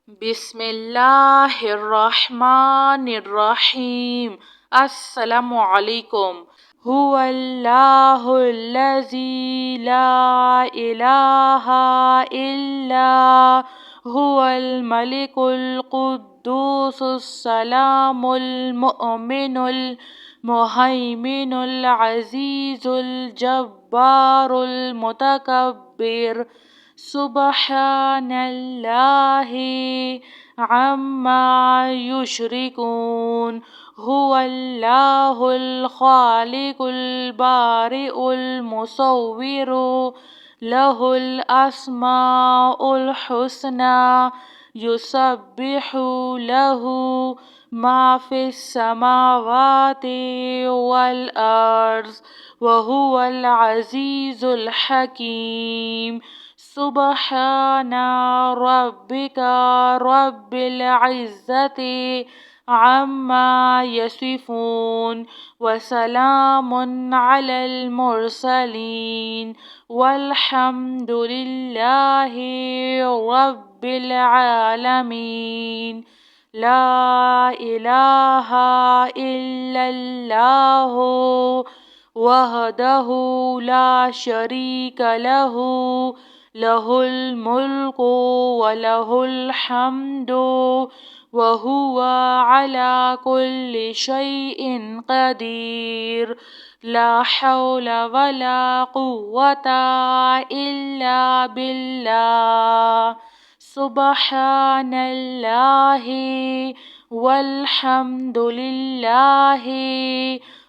بسم اللہ الرحمن الرحیم۔ السلام علیکم۔ هو اللہ الذی لا الہ الا هو الملک القدوس السلام المؤمن المہیمن العزیز الجبار المتکبر۔ سبحان اللہ عما یشرکون۔ هو اللہ الخالق البارئ المصور، لہ الاسماء الحسنى، یسبح لہ ما فی السماوات والارض، وہو العزیز الحکیم۔ سبحان ربک رب العزة عما یصفون، وسلام علی المرسلین، والحمد للہ رب العالمین۔ لا الہ الا اللہ وحدہ لا شریک لہ، لہ الملک ولہ الحمد وہو علی کل شیء قدیر۔ لا حول ولا قوة الا باللہ۔ سبحان اللہ والحمد للہ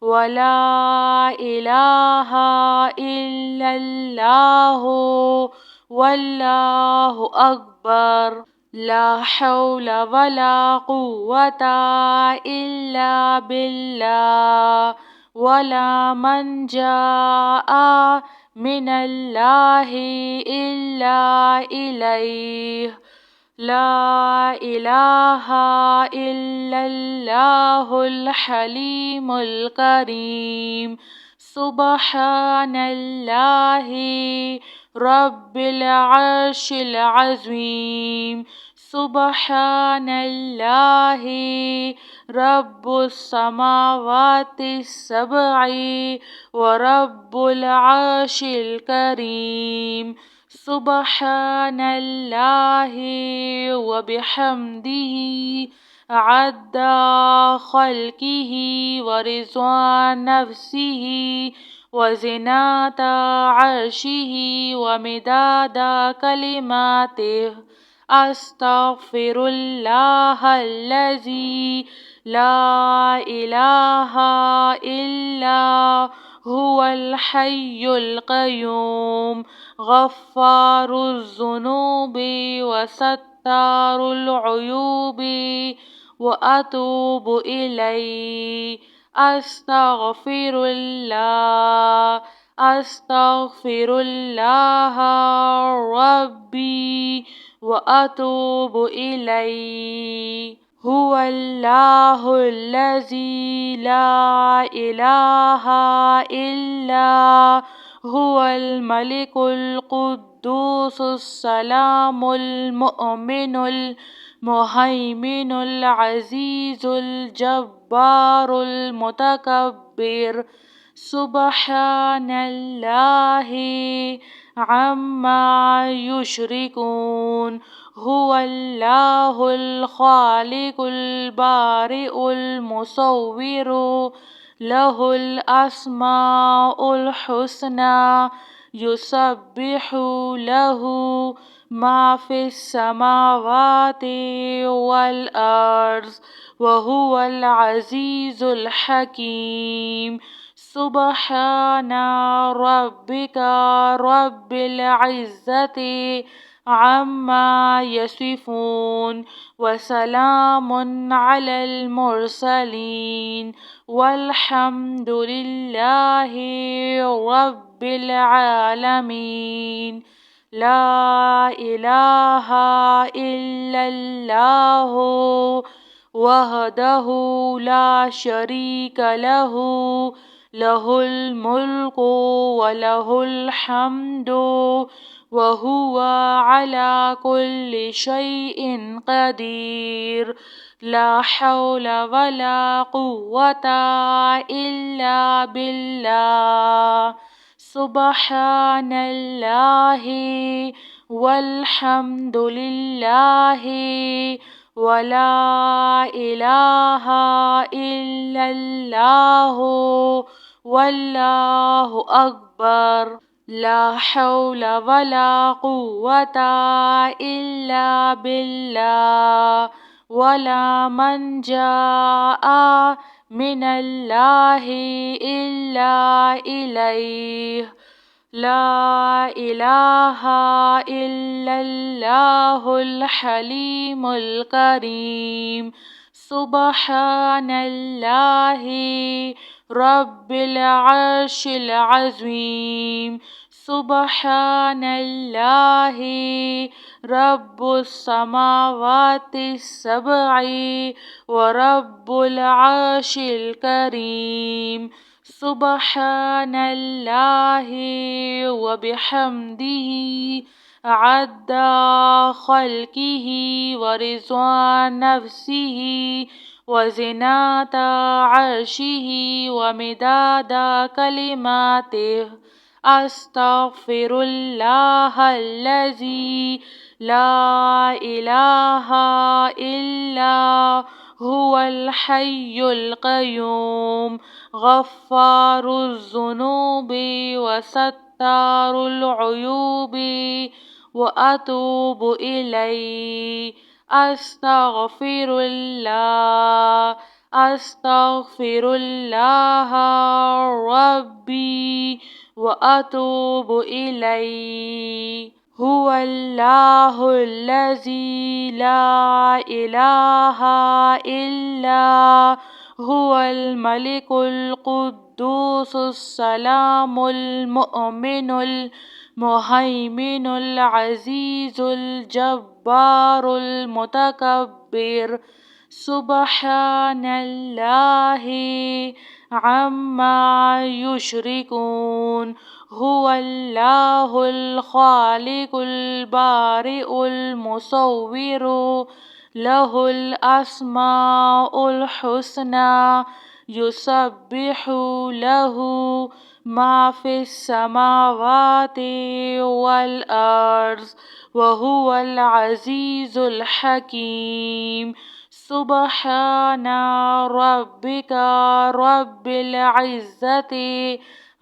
ولا الہ الا اللہ واللہ اکبر۔ لا حول ولا قوة الا باللہ، ولا منجا من اللہ الا الیہ۔ لا الہ الا اللہ الحلیم الکریم۔ سبحان اللہ رب العرش العظیم۔ سبحان اللہ رب السماوات السبع ورب العرش الکریم۔ سبحان اللہ وبحمدہ عدد خلقہ ورضا نفسہ وزنة عرشہ ومداد کلماتہ۔ استغفر اللہ الذی لا الہ الا هو الحی القیوم، غفار الذنوب وستار العیوب، واتوب الیہ۔ استغفر اللہ، استغفر اللہ ربی واتوب الیہ۔ هو اللہ الذی لا الہ الا هو الملک القدوس السلام المؤمن المہیمن العزیز الجبار المتکبر۔ سبحان اللہ عما یشرکون۔ هو اللہ الخالق البارئ المصور، لہ الاسماء الحسنى، یسبح لہ ما فی السماوات والارض، وہو العزیز الحکیم۔ سبحان ربک رب العزة عما یصفون، وسلام علی المرسلین، والحمد للہ رب العالمین۔ لا الہ الا اللہ وحدہ لا شریک لہ، لہ الملک ولہ الحمد وهو على كل شيء قدير. لا حول ولا قوة إلا بالله. سبحان الله والحمد لله ولا إله إلا الله والله أكبر. لا حول ولا قوة إلا بالله. ولا منجا من الله إلا إليه. لا إله إلا الله الحليم الكريم. سبحان الله رب العرش العظيم. سبحان الله رب السماوات السبع ورب العرش الكريم. سبحان الله وبحمده عد خلقه ورضوان نفسه وزنة عرشه ومداد كلماته. أستغفر الله الذي لا إله إلا هو الحي القيوم غفار الذنوب وستار العيوب وأتوب إليه. أستغفر الله. أستغفر الله ربي وأتوب إليه. هو الله الذي لا إله إلا هو الملك القدوس السلام المؤمن المهيمن العزيز الجبار المتكبر. سبحان الله عما يشركون. هو الله الخالق البارئ المصور له الأسماء الحسنى يسبح له ما في السماوات والأرض وهو العزيز الحكيم. سبحان ربك رب العزة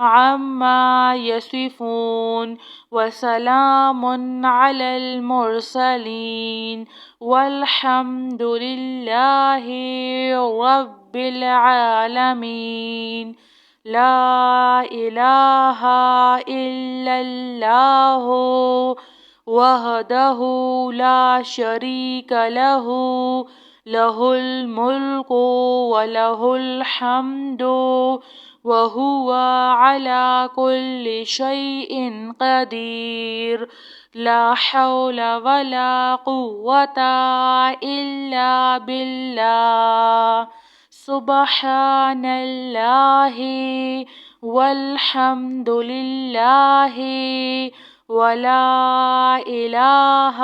عما يصفون وسلام على المرسلين والحمد لله رب العالمين. لا إله إلا الله وحده لا شريك له له الملك وله الحمد وهو على كل شيء قدير. لا حول ولا قوة إلا بالله. سبحان الله والحمد لله ولا إله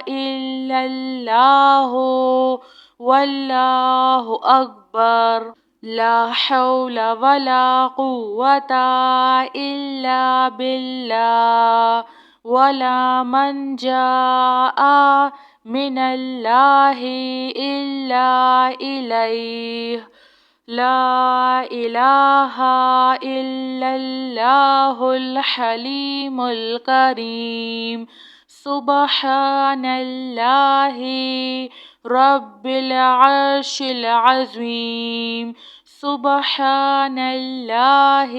إلا الله والله أكبر. لا حول ولا قوة إلا بالله. ولا منجا من الله إلا إليه. لا إله إلا الله الحليم الكريم. سبحان الله رب العرش العظيم. سبحان الله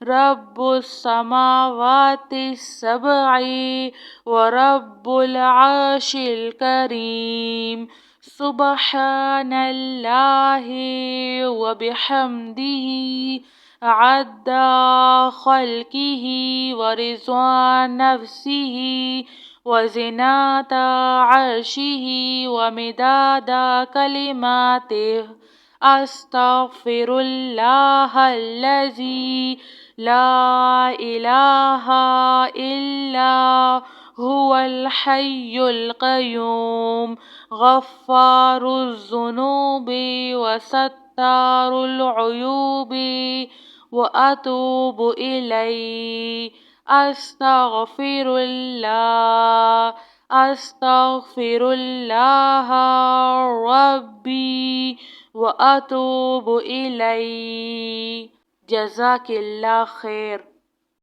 رب السماوات السبع ورب العرش الكريم. سبحان الله وبحمده عد خلقه ورضوان نفسه وزنة عرشه ومداد كلماته. أستغفر الله الذي لا إله إلا هو الحي القيوم غفار الذنوب وستار العيوب وأتوب إليه أستغفر الله أستغفر الله ربي وأتوب إليه. جزاك الله خير.